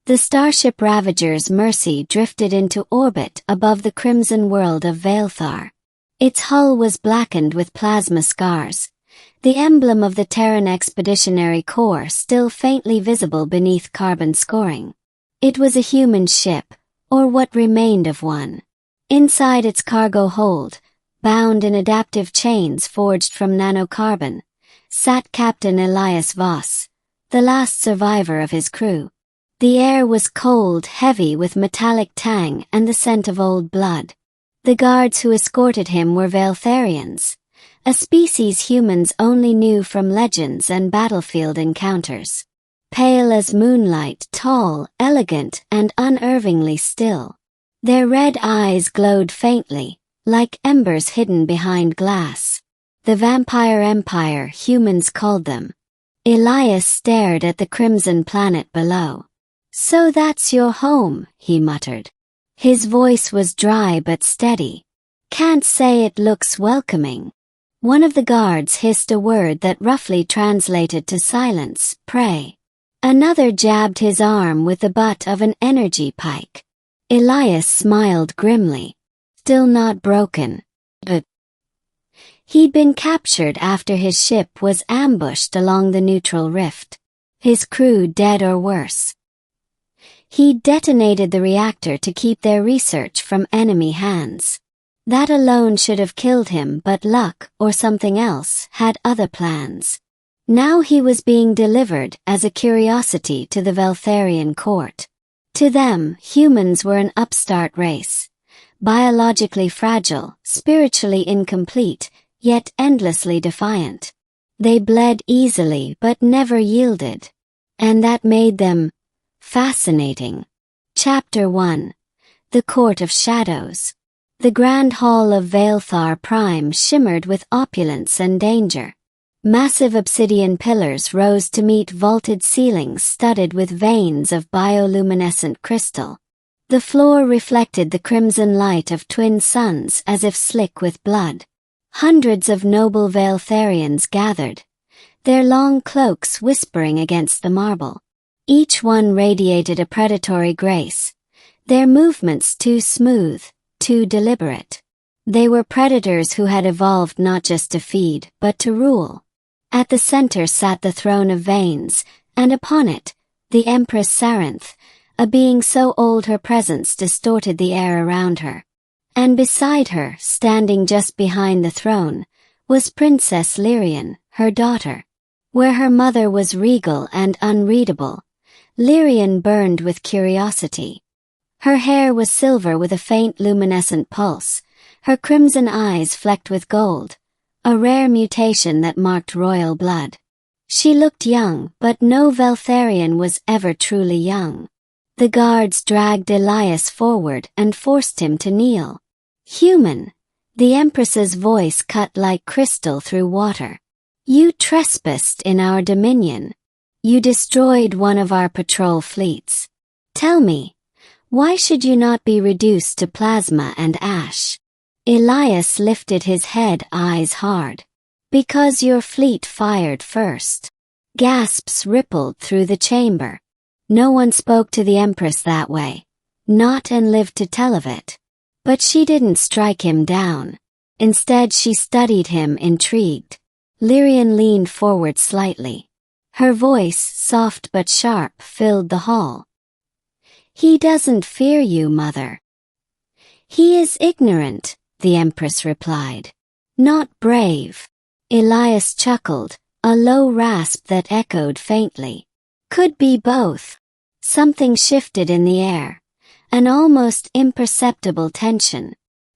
The starship Ravager's Mercy drifted into orbit above the crimson world of Vaelthar. Its hull was blackened with plasma scars, the emblem of the Terran Expeditionary Corps still faintly visible beneath carbon scoring. It was a human ship, or what remained of one. Inside its cargo hold, bound in adaptive chains forged from nanocarbon, sat Captain Elias Voss, the last survivor of his crew. The air was cold, heavy with metallic tang and the scent of old blood. The guards who escorted him were Vaeltharians, a species humans only knew from legends and battlefield encounters. Pale as moonlight, tall, elegant, and unervingly still. Their red eyes glowed faintly, like embers hidden behind glass. The Vampire Empire, humans called them. Elias stared at the crimson planet below. "So that's your home," he muttered. His voice was dry but steady. "Can't say it looks welcoming." One of the guards hissed a word that roughly translated to silence, "Pray." Another jabbed his arm with the butt of an energy pike. Elias smiled grimly. Still not broken. But he'd been captured after his ship was ambushed along the neutral rift. His crew dead or worse. He'd detonated the reactor to keep their research from enemy hands. That alone should have killed him, but luck, or something else, had other plans. Now he was being delivered as a curiosity to the Vaeltharian court. To them, humans were an upstart race. Biologically fragile, spiritually incomplete, yet endlessly defiant. They bled easily but never yielded. And that made them fascinating. Chapter 1. The Court of Shadows. The Grand Hall of Vaelthar Prime shimmered with opulence and danger. Massive obsidian pillars rose to meet vaulted ceilings studded with veins of bioluminescent crystal. The floor reflected the crimson light of twin suns as if slick with blood. Hundreds of noble Vaeltharians gathered, their long cloaks whispering against the marble. Each one radiated a predatory grace, their movements too smooth, too deliberate. They were predators who had evolved not just to feed, but to rule. At the center sat the throne of veins, and upon it, the Empress Saranth, a being so old her presence distorted the air around her. And beside her, standing just behind the throne, was Princess Lyrian, her daughter. Where her mother was regal and unreadable, Lyrian burned with curiosity. Her hair was silver with a faint luminescent pulse, her crimson eyes flecked with gold, a rare mutation that marked royal blood. She looked young, but no Vaeltharian was ever truly young. The guards dragged Elias forward and forced him to kneel. "Human," the Empress's voice cut like crystal through water. "You trespassed in our dominion. You destroyed one of our patrol fleets. Tell me, why should you not be reduced to plasma and ash?" Elias lifted his head, eyes hard. "Because your fleet fired first." Gasps rippled through the chamber. No one spoke to the Empress that way. Not and lived to tell of it. But she didn't strike him down. Instead she studied him, intrigued. Lyrian leaned forward slightly. Her voice, soft but sharp, filled the hall. "He doesn't fear you, Mother." "He is ignorant," the Empress replied. "Not brave." Elias chuckled, a low rasp that echoed faintly. "Could be both." Something shifted in the air, an almost imperceptible tension.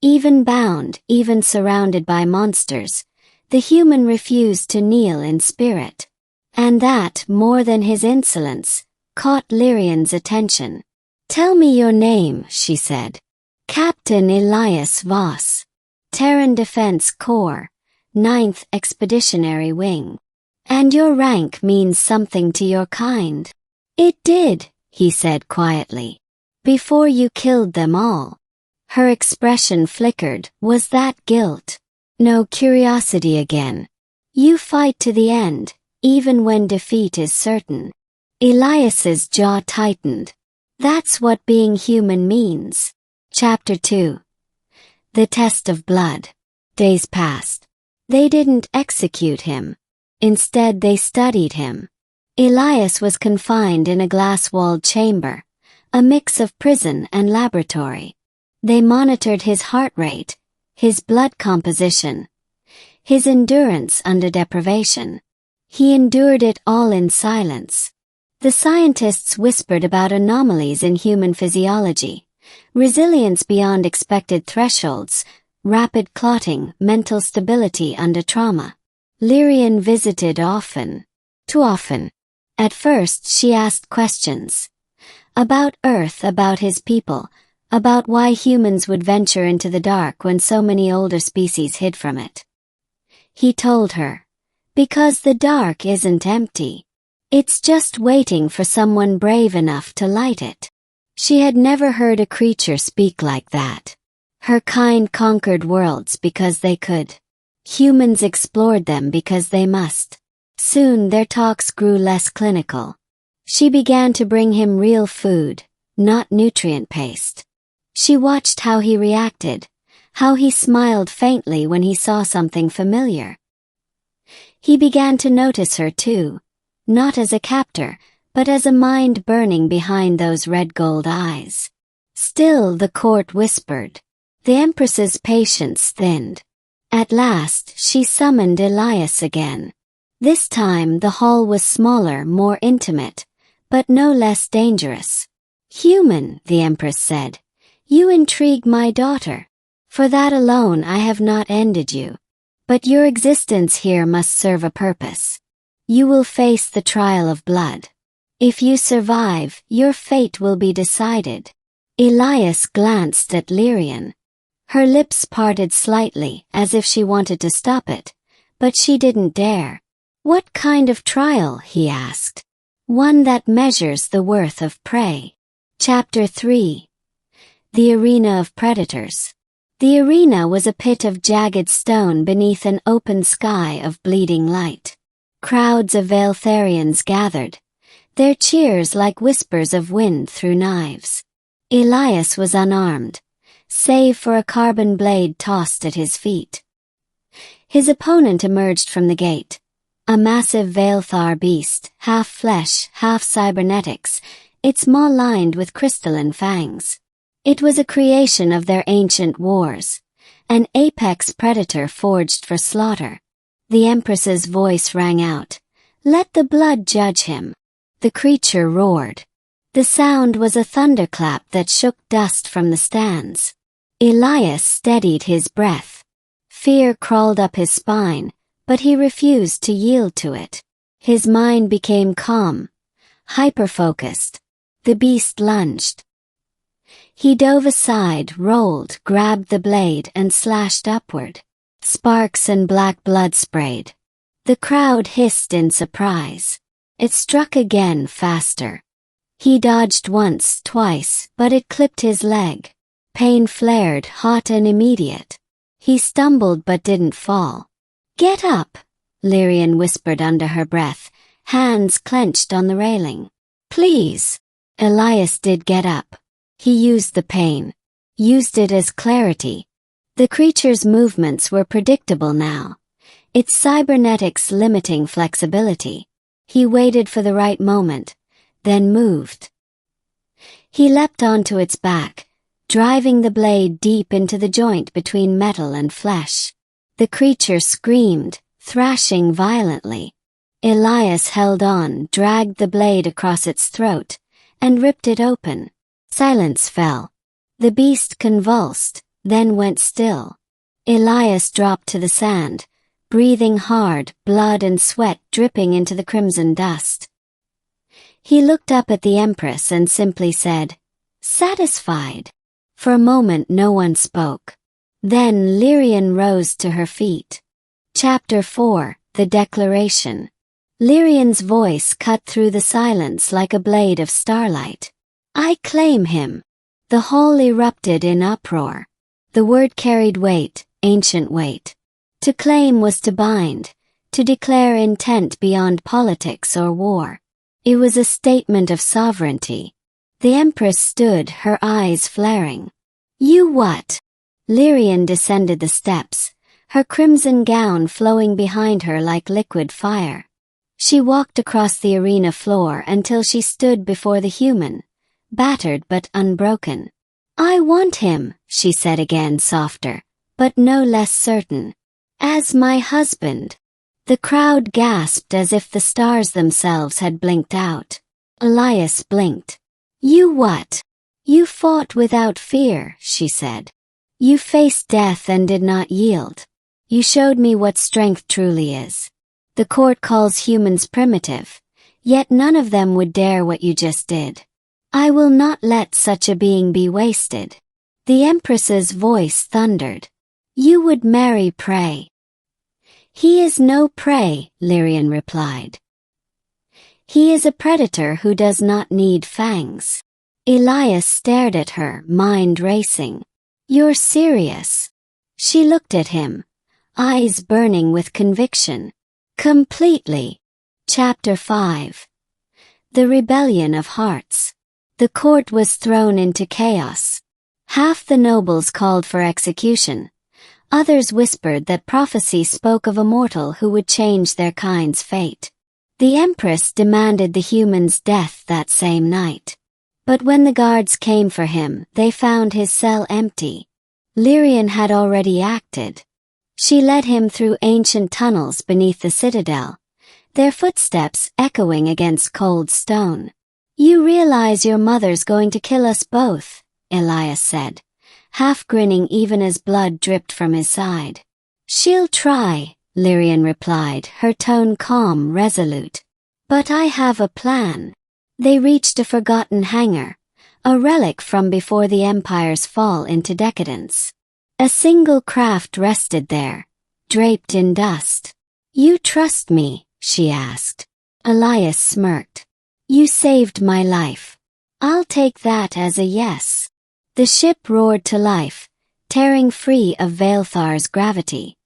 Even bound, even surrounded by monsters, the human refused to kneel in spirit. And that, more than his insolence, caught Lyrian's attention. "Tell me your name," she said. "Captain Elias Voss. Terran Defense Corps, 9th Expeditionary Wing. And your rank means something to your kind." "It did," he said quietly. "Before you killed them all." Her expression flickered. Was that guilt? No, curiosity again. "You fight to the end, even when defeat is certain." Elias's jaw tightened. That's what being human means. Chapter 2. The Test of Blood. Days passed. They didn't execute him. Instead, they studied him. Elias was confined in a glass-walled chamber, a mix of prison and laboratory. They monitored his heart rate, his blood composition, his endurance under deprivation. He endured it all in silence. The scientists whispered about anomalies in human physiology, resilience beyond expected thresholds, rapid clotting, mental stability under trauma. Lyrian visited often. Too often. At first she asked questions. About Earth, about his people, about why humans would venture into the dark when so many older species hid from it. He told her, because the dark isn't empty. It's just waiting for someone brave enough to light it. She had never heard a creature speak like that. Her kind conquered worlds because they could. Humans explored them because they must. Soon their talks grew less clinical. She began to bring him real food, not nutrient paste. She watched how he reacted, how he smiled faintly when he saw something familiar. He began to notice her too, not as a captor, but as a mind burning behind those red-gold eyes. Still the court whispered. The Empress's patience thinned. At last she summoned Elias again. This time the hall was smaller, more intimate, but no less dangerous. Human, the Empress said, you intrigue my daughter. For that alone I have not ended you. But your existence here must serve a purpose. You will face the trial of blood. If you survive, your fate will be decided. Elias glanced at Lyrian. Her lips parted slightly, as if she wanted to stop it, but she didn't dare. What kind of trial? He asked. One that measures the worth of prey. Chapter 3. The Arena of Predators. The arena was a pit of jagged stone beneath an open sky of bleeding light. Crowds of Vaeltharians gathered, their cheers like whispers of wind through knives. Elias was unarmed, save for a carbon blade tossed at his feet. His opponent emerged from the gate, a massive Vaelthar beast, half flesh, half cybernetics, its maw lined with crystalline fangs. It was a creation of their ancient wars, an apex predator forged for slaughter. The Empress's voice rang out, "Let the blood judge him." The creature roared. The sound was a thunderclap that shook dust from the stands. Elias steadied his breath. Fear crawled up his spine, but he refused to yield to it. His mind became calm, hyper-focused. The beast lunged. He dove aside, rolled, grabbed the blade, and slashed upward. Sparks and black blood sprayed. The crowd hissed in surprise. It struck again, faster. He dodged once, twice, but it clipped his leg. Pain flared, hot and immediate. He stumbled but didn't fall. "Get up," Lyrian whispered under her breath, hands clenched on the railing. "Please." Elias did get up. He used the pain. Used it as clarity. The creature's movements were predictable now, its cybernetics limiting flexibility. He waited for the right moment, then moved. He leapt onto its back, driving the blade deep into the joint between metal and flesh. The creature screamed, thrashing violently. Elias held on, dragged the blade across its throat, and ripped it open. Silence fell. The beast convulsed, then went still. Elias dropped to the sand, breathing hard, blood and sweat dripping into the crimson dust. He looked up at the Empress and simply said, "Satisfied?" For a moment no one spoke. Then Lyrian rose to her feet. Chapter 4, The Declaration. Lyrian's voice cut through the silence like a blade of starlight. "I claim him." The hall erupted in uproar. The word carried weight, ancient weight. To claim was to bind, to declare intent beyond politics or war. It was a statement of sovereignty. The Empress stood, her eyes flaring. "You what?" Lyrian descended the steps, her crimson gown flowing behind her like liquid fire. She walked across the arena floor until she stood before the human, battered but unbroken. "I want him," she said again, softer, but no less certain. "As my husband." The crowd gasped as if the stars themselves had blinked out. Elias blinked. "You what?" "You fought without fear," she said. "You faced death and did not yield. You showed me what strength truly is. The court calls humans primitive, yet none of them would dare what you just did. I will not let such a being be wasted." The Empress's voice thundered. "You would marry prey." "He is no prey," Lyrian replied. "He is a predator who does not need fangs." Elias stared at her, mind racing. "You're serious?" She looked at him, eyes burning with conviction. "Completely." Chapter 5. The Rebellion of Hearts. The court was thrown into chaos. Half the nobles called for execution. Others whispered that prophecy spoke of a mortal who would change their kind's fate. The Empress demanded the human's death that same night. But when the guards came for him, they found his cell empty. Lyrian had already acted. She led him through ancient tunnels beneath the citadel, their footsteps echoing against cold stone. "You realize your mother's going to kill us both," Elias said, half grinning even as blood dripped from his side. "She'll try," Lyrian replied, her tone calm, resolute. "But I have a plan." They reached a forgotten hangar, a relic from before the Empire's fall into decadence. A single craft rested there, draped in dust. "You trust me?" she asked. Elias smirked. "You saved my life. I'll take that as a yes." The ship roared to life, tearing free of Vaelthar's gravity.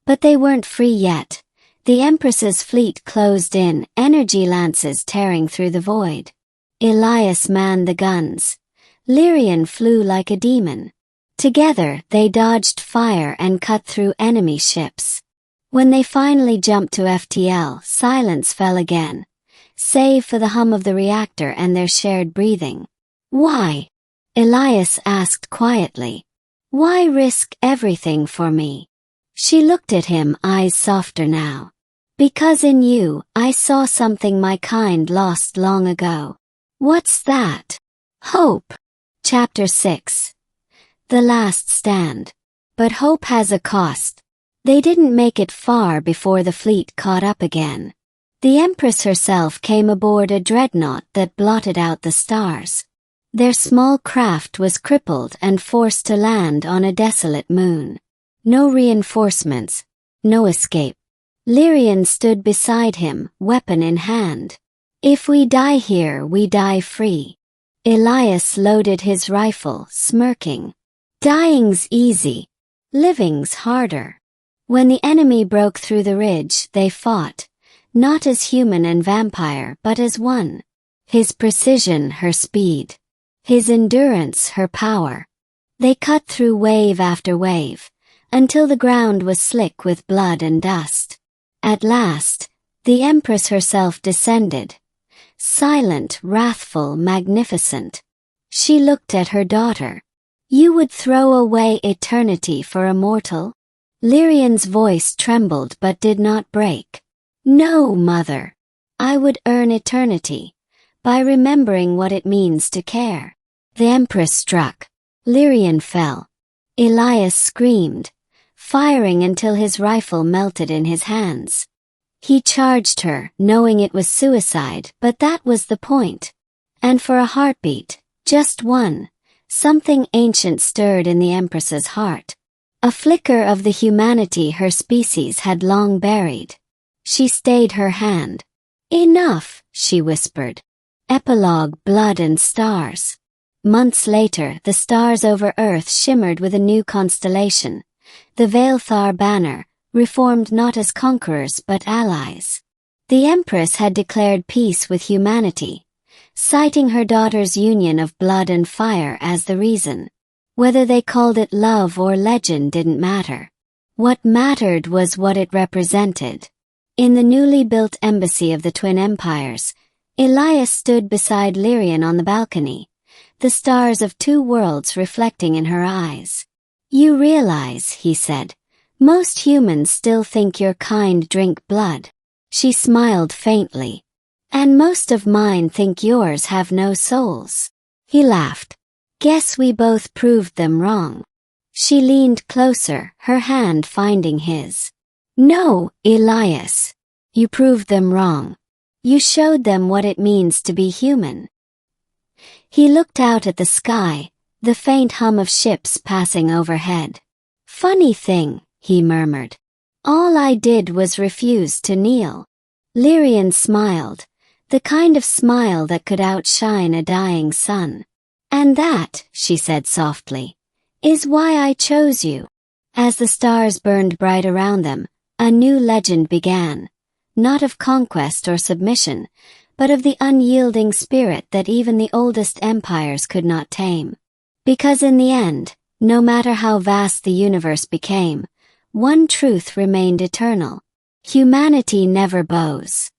But they weren't free yet. The Empress's fleet closed in, energy lances tearing through the void. Elias manned the guns. Lyrian flew like a demon. Together, they dodged fire and cut through enemy ships. When they finally jumped to FTL, silence fell again, save for the hum of the reactor and their shared breathing. "Why?" Elias asked quietly. "Why risk everything for me?" She looked at him, eyes softer now. "Because in you, I saw something my kind lost long ago." "What's that?" "Hope." Chapter 6. The Last Stand. But hope has a cost. They didn't make it far before the fleet caught up again. The Empress herself came aboard a dreadnought that blotted out the stars. Their small craft was crippled and forced to land on a desolate moon. No reinforcements, no escape. Lyrian stood beside him, weapon in hand. "If we die here, we die free." Elias loaded his rifle, smirking. "Dying's easy. Living's harder." When the enemy broke through the ridge, they fought, not as human and vampire but as one. His precision, her speed. His endurance, her power. They cut through wave after wave, until the ground was slick with blood and dust. At last, the Empress herself descended. Silent, wrathful, magnificent. She looked at her daughter. "You would throw away eternity for a mortal?" Lyrian's voice trembled but did not break. "No, mother. I would earn eternity, by remembering what it means to care." The Empress struck. Lyrian fell. Elias screamed, firing until his rifle melted in his hands. He charged her, knowing it was suicide, but that was the point. And for a heartbeat, just one, something ancient stirred in the Empress's heart. A flicker of the humanity her species had long buried. She stayed her hand. "Enough," she whispered. Epilogue: Blood and Stars. Months later, the stars over Earth shimmered with a new constellation. The Vaelthar banner, reformed not as conquerors but allies. The Empress had declared peace with humanity, citing her daughter's union of blood and fire as the reason. Whether they called it love or legend didn't matter. What mattered was what it represented. In the newly built embassy of the Twin Empires, Elias stood beside Lyrian on the balcony, the stars of two worlds reflecting in her eyes. "You realize," he said, "most humans still think your kind drink blood." She smiled faintly. "And most of mine think yours have no souls." He laughed. "Guess we both proved them wrong." She leaned closer, her hand finding his. "No, Elias. You proved them wrong. You showed them what it means to be human." He looked out at the sky, the faint hum of ships passing overhead. "Funny thing," he murmured. "All I did was refuse to kneel." Lyrian smiled, the kind of smile that could outshine a dying sun. "And that," she said softly, "is why I chose you." As the stars burned bright around them, a new legend began, not of conquest or submission, but of the unyielding spirit that even the oldest empires could not tame. Because in the end, no matter how vast the universe became, one truth remained eternal. Humanity never bows.